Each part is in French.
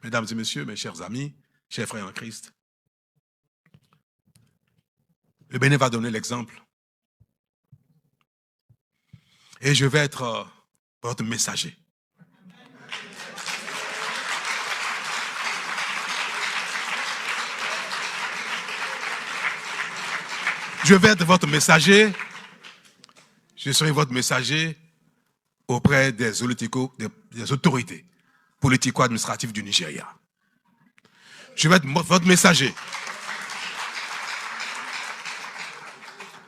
Mesdames et messieurs, mes chers amis, chers frères en Christ, le Bénin va donner l'exemple. Et je vais être votre messager. Je vais être votre messager. Je serai votre messager auprès des autorités politico-administratives du Nigeria. Je vais être votre messager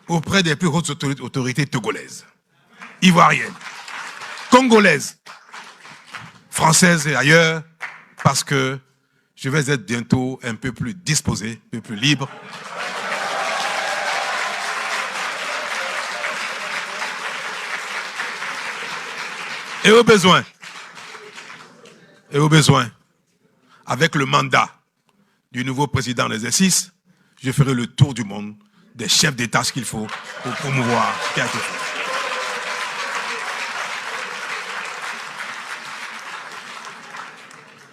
auprès des plus hautes autorités togolaises, ivoiriennes, congolaises, françaises et ailleurs, parce que je vais être bientôt un peu plus disposé, un peu plus libre. Et au besoin, avec le mandat du nouveau président en exercice, je ferai le tour du monde des chefs d'État qu'il faut pour promouvoir quelque chose.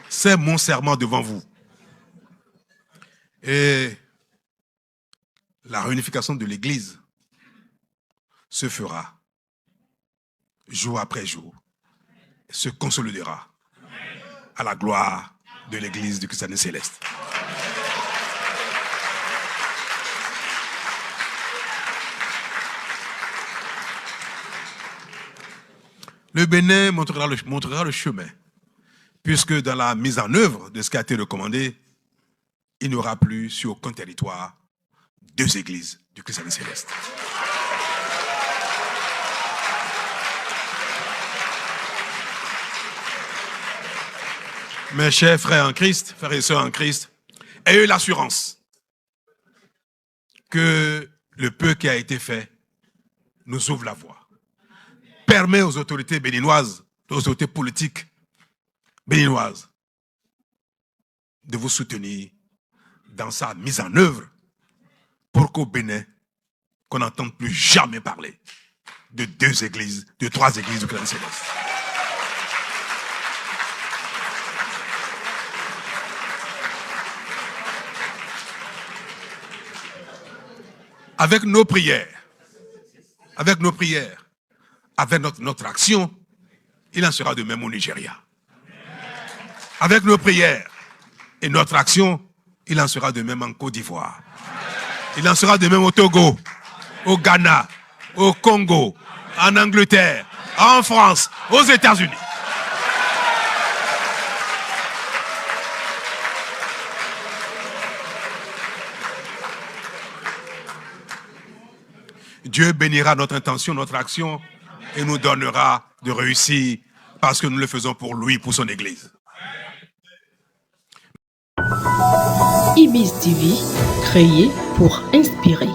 C'est mon serment devant vous. Et la réunification de l'Église se fera jour après jour, se consolidera à la gloire de l'Église du Christ céleste. Le Bénin montrera le chemin, puisque dans la mise en œuvre de ce qui a été recommandé, il n'y aura plus sur aucun territoire 2 églises du Christ céleste. Mes chers frères en Christ, frères et sœurs en Christ, ayez l'assurance que le peu qui a été fait nous ouvre la voie. Permet aux autorités béninoises, aux autorités politiques béninoises, de vous soutenir dans sa mise en œuvre pour qu'au Bénin, qu'on n'entende plus jamais parler de 2 églises, de 3 églises du Christ céleste. Avec nos prières, avec notre action, il en sera de même au Nigeria. Avec nos prières et notre action, il en sera de même en Côte d'Ivoire. Il en sera de même au Togo, au Ghana, au Congo, en Angleterre, en France, aux États-Unis. Dieu bénira notre intention, notre action et nous donnera de réussir parce que nous le faisons pour lui, pour son Église. Ibis TV, créé pour inspirer.